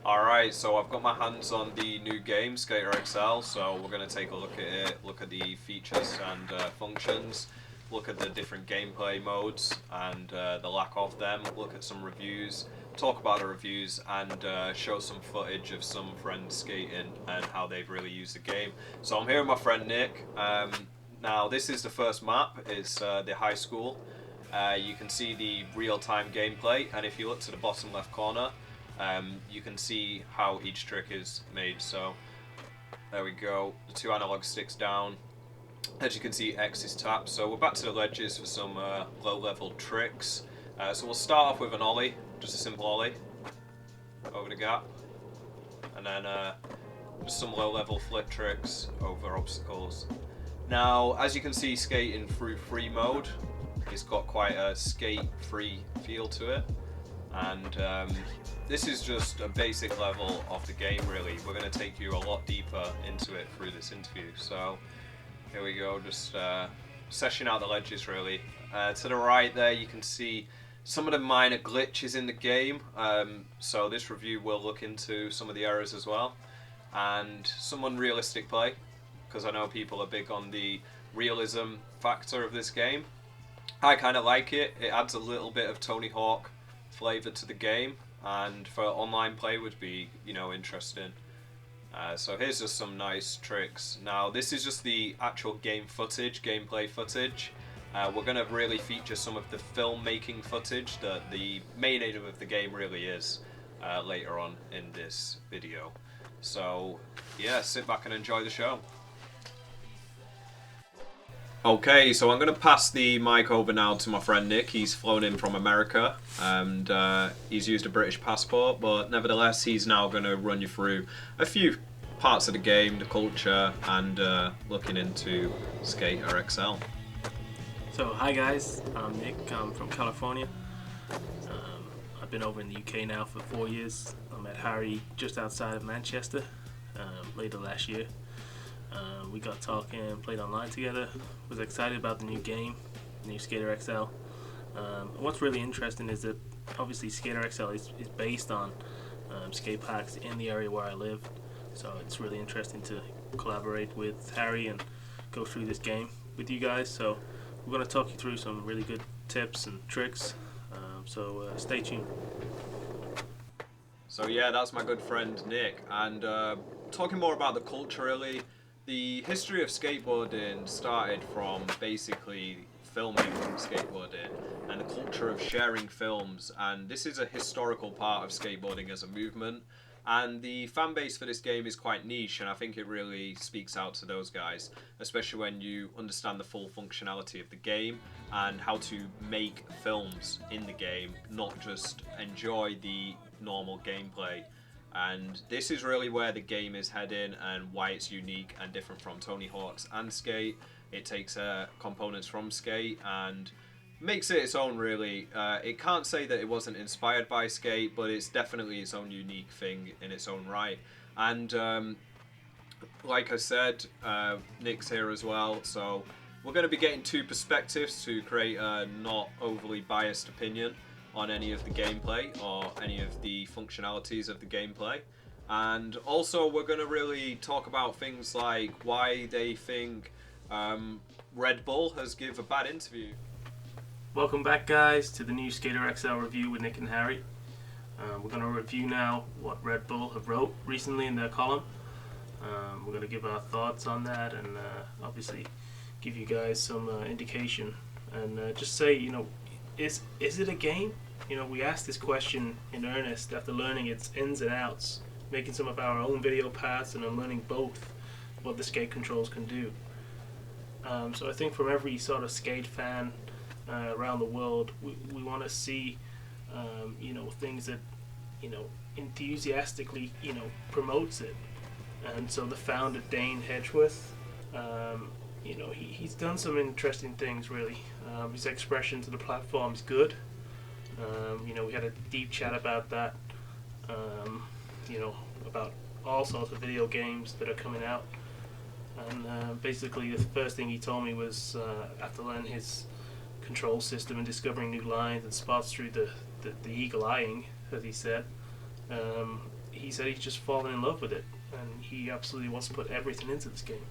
Alright, so I've got my hands on the new game, Skater XL, so we're going to take a look at it, look at the features and functions, look at the different gameplay modes and the lack of them, look at some reviews, talk about the reviews, and show some footage of some friends skating and how they've really used the game. So I'm here with my friend Nick. Now, this is the first map, it's the high school. You can see the real-time gameplay, and if you look to the bottom left corner, you can see how each trick is made. So there we go, the two analog sticks down. As you can see, X is tapped. So we're back to the ledges for some low-level tricks. So we'll start off with an ollie, just a simple ollie over the gap, and then just some low-level flip tricks over obstacles. Now, as you can see, skating through free mode, it's got quite a skate-free feel to it, and this is just a basic level of the game, really. We're going to take you a lot deeper into it through this interview. So here we go, just seshing out the ledges, really. To the right there, you can see some of the minor glitches in the game. So this review will look into some of the errors as well, and some unrealistic play, because I know people are big on the realism factor of this game. I kind of like it. It adds a little bit of Tony Hawk flavour to the game, and for online play would be, interesting. So here's just some nice tricks. Now this is just the actual game footage, gameplay footage. We're going to really feature some of the filmmaking footage that the main aim of the game really is later on in this video. So yeah, sit back and enjoy the show. Okay, so I'm going to pass the mic over now to my friend Nick. He's flown in from America, and he's used a British passport, but nevertheless he's now going to run you through a few parts of the game, the culture, and looking into Skater XL. So hi guys, I'm Nick, I'm from California. I've been over in the UK now for 4 years. I met Harry just outside of Manchester later last year. We got talking, played online together, was excited about the new game, the new Skater XL. And what's really interesting is that obviously Skater XL is based on skate parks in the area where I live, so it's really interesting to collaborate with Harry and go through this game with you guys. So we're going to talk you through some really good tips and tricks, so stay tuned. So yeah, that's my good friend Nick, and talking more about the culture really. The history of skateboarding started from basically filming skateboarding and the culture of sharing films, and this is a historical part of skateboarding as a movement, and the fan base for this game is quite niche, and I think it really speaks out to those guys, especially when you understand the full functionality of the game and how to make films in the game, not just enjoy the normal gameplay. And this is really where the game is heading and why it's unique and different from Tony Hawk's and Skate. It takes components from Skate and makes it its own, really. It can't say that it wasn't inspired by Skate, but it's definitely its own unique thing in its own right. And like I said, Nick's here as well, so we're going to be getting two perspectives to create a not overly biased opinion on any of the gameplay or any of the functionalities of the gameplay. And also we're going to really talk about things like why they think Red Bull has given a bad interview. Welcome back guys to the new Skater XL review with Nick and Harry. We're going to review now what Red Bull have wrote recently in their column. We're going to give our thoughts on that and obviously give you guys some indication and just say, is it a game? We asked this question in earnest after learning its ins and outs, making some of our own video paths, and then learning both what the skate controls can do. So I think from every sort of skate fan around the world, we want to see, things that, enthusiastically, promotes it. And so the founder, Dane Hedgeworth, he's done some interesting things, really. His expression to the platform is good. We had a deep chat about that, about all sorts of video games that are coming out. And basically the first thing he told me was after learning his control system and discovering new lines and spots through the eagle eyeing, as he said, he he said he's just fallen in love with it, and he absolutely wants to put everything into this game.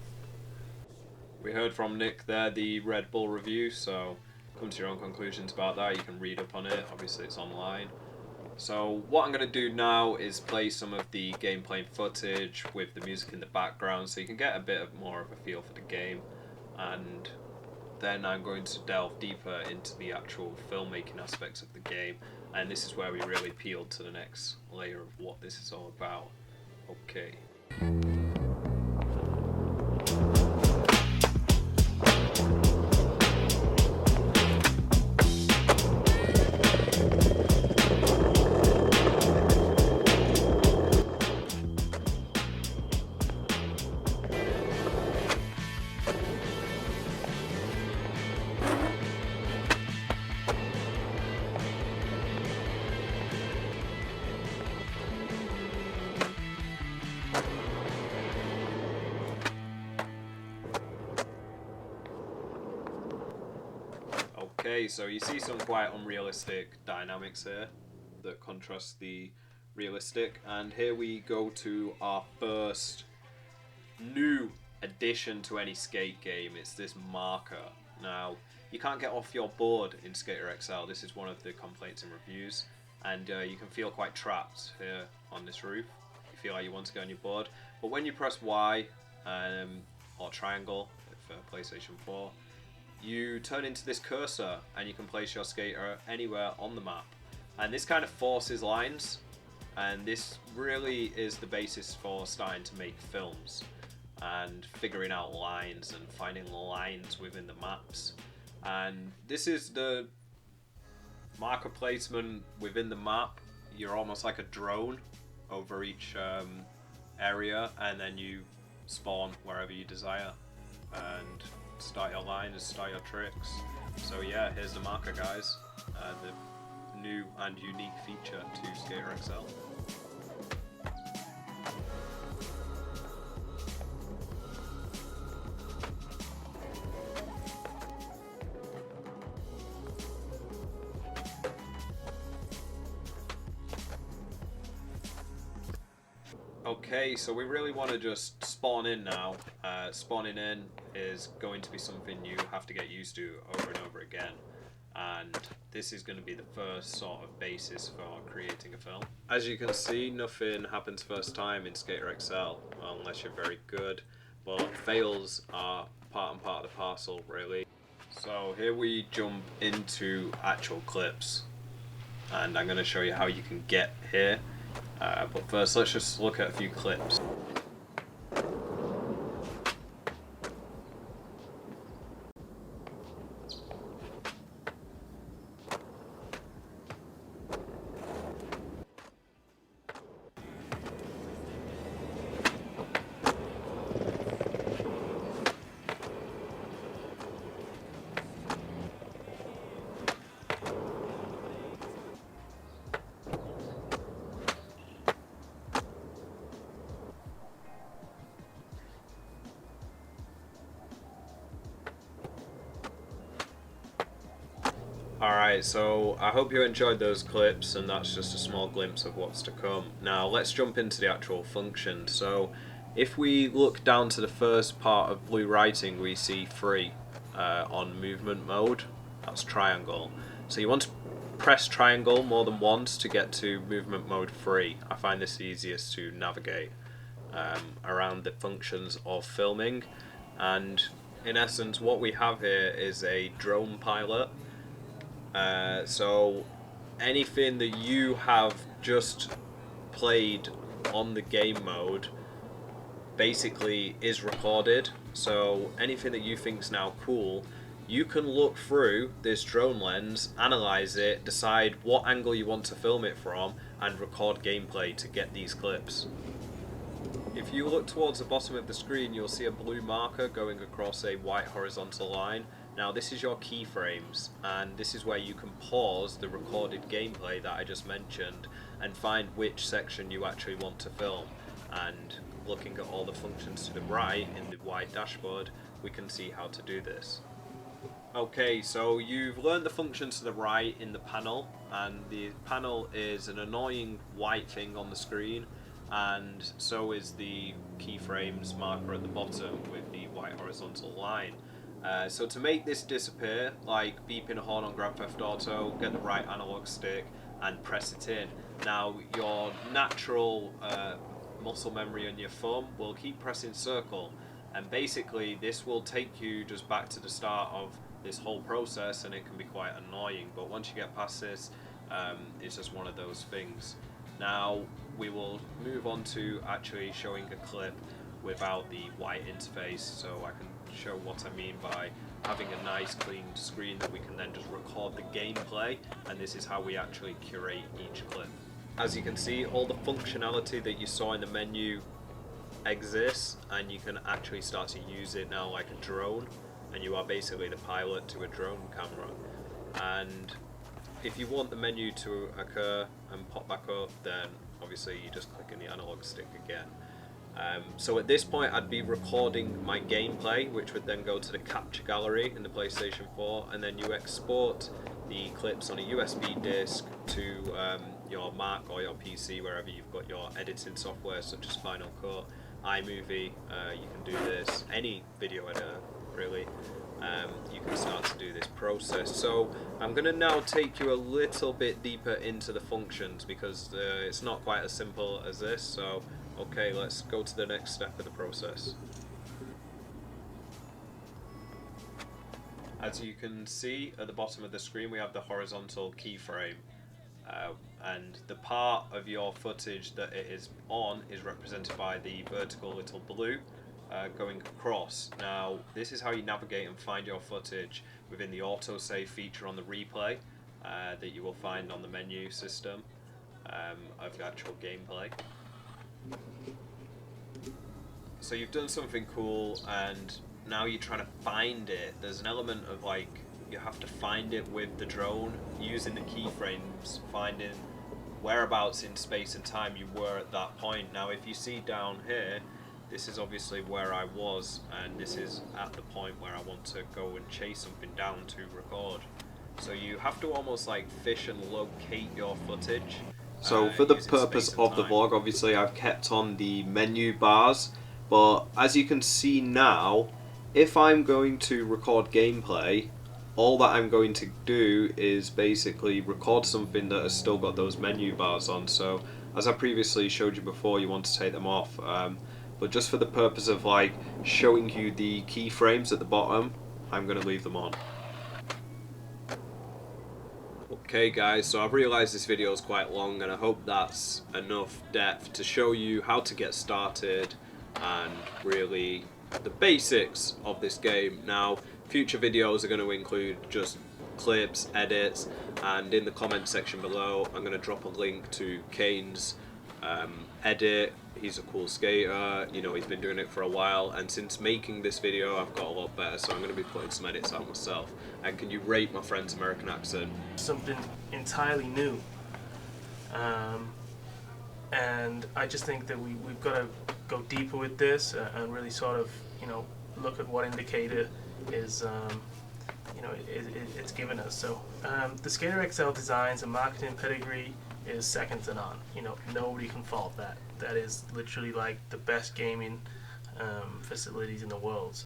We heard from Nick there the Red Bull review, so come to your own conclusions about that. You can read up on it, obviously it's online. So what I'm going to do now is play some of the gameplay footage with the music in the background so you can get a bit more of a feel for the game, and then I'm going to delve deeper into the actual filmmaking aspects of the game, and this is where we really peel to the next layer of what this is all about. Okay. Okay, so you see some quite unrealistic dynamics here that contrast the realistic, and here we go to our first new addition to any skate game. It's this marker. Now, you can't get off your board in Skater XL. This is one of the complaints in reviews, and you can feel quite trapped here on this roof. You feel like you want to go on your board, but when you press Y or triangle for PlayStation 4, you turn into this cursor and you can place your skater anywhere on the map, and this kind of forces lines, and this really is the basis for starting to make films and figuring out lines and finding lines within the maps. And this is the marker placement within the map. You're almost like a drone over each area, and then you spawn wherever you desire and start your lines, start your tricks. So yeah, here's the marker, guys. The new and unique feature to Skater XL. Okay, so we really want to just spawn in now. Spawning in is going to be something you have to get used to over and over again, and this is going to be the first sort of basis for creating a film. As you can see, nothing happens first time in Skater XL unless you're very good, but fails are part and part of the parcel, really. So here we jump into actual clips, and I'm going to show you how you can get here. But first, let's just look at a few clips. Alright, so I hope you enjoyed those clips, and that's just a small glimpse of what's to come. Now let's jump into the actual function. So if we look down to the first part of blue writing, we see 3 on movement mode. That's triangle. So you want to press triangle more than once to get to movement mode 3. I find this easiest to navigate around the functions of filming. And in essence, what we have here is a drone pilot. So anything that you have just played on the game mode basically is recorded. So anything that you think is now cool, you can look through this drone lens, analyze it, decide what angle you want to film it from, and record gameplay to get these clips. If you look towards the bottom of the screen, you'll see a blue marker going across a white horizontal line. Now this is your keyframes, and this is where you can pause the recorded gameplay that I just mentioned and find which section you actually want to film. And looking at all the functions to the right in the white dashboard, we can see how to do this. Okay, so you've learned the functions to the right in the panel, and the panel is an annoying white thing on the screen, and so is the keyframes marker at the bottom with the white horizontal line. So to make this disappear, like beeping a horn on Grand Theft Auto, get the right analog stick and press it in. Now your natural muscle memory on your thumb will keep pressing circle, and basically this will take you just back to the start of this whole process, and it can be quite annoying, but once you get past this, it's just one of those things. Now we will move on to actually showing a clip without the white interface, so I can show what I mean by having a nice clean screen that we can then just record the gameplay, and this is how we actually curate each clip. As you can see, all the functionality that you saw in the menu exists, and you can actually start to use it now like a drone, and you are basically the pilot to a drone camera. And if you want the menu to occur and pop back up, then obviously you just click in the analog stick again. So at this point I'd be recording my gameplay, which would then go to the capture gallery in the PlayStation 4, and then you export the clips on a USB disc to your Mac or your PC, wherever you've got your editing software such as Final Cut, iMovie, you can do this, any video editor really. You can start to do this process. So I'm going to now take you a little bit deeper into the functions, because it's not quite as simple as this. So okay, let's go to the next step of the process. As you can see at the bottom of the screen, we have the horizontal keyframe, and the part of your footage that it is on is represented by the vertical little blue going across. Now this is how you navigate and find your footage within the autosave feature on the replay that you will find on the menu system of the actual gameplay. So you've done something cool, and now you're trying to find it. There's an element of like, you have to find it with the drone, using the keyframes, finding whereabouts in space and time you were at that point. Now if you see down here, this is obviously where I was, and this is at the point where I want to go and chase something down to record. So you have to almost like fish and locate your footage. So for the purpose of the vlog, obviously I've kept on the menu bars, but as you can see now, if I'm going to record gameplay, all that I'm going to do is basically record something that has still got those menu bars on. So as I previously showed you before, you want to take them off, but just for the purpose of like showing you the keyframes at the bottom, I'm going to leave them on. Okay guys, so I've realised this video is quite long, and I hope that's enough depth to show you how to get started and really the basics of this game. Now future videos are going to include just clips, edits, and in the comment section below I'm going to drop a link to Kane's edit. He's a cool skater, you know, he's been doing it for a while, and since making this video I've got a lot better, so I'm going to be putting some edits out myself. And can you rate my friend's American accent? Something entirely new, and I just think that we've got to go deeper with this and really sort of, you know, look at what indicator is you know, it's given us. So the Skater XL designs and marketing pedigree is second to none. You know, nobody can fault that. That is literally like the best gaming facilities in the world.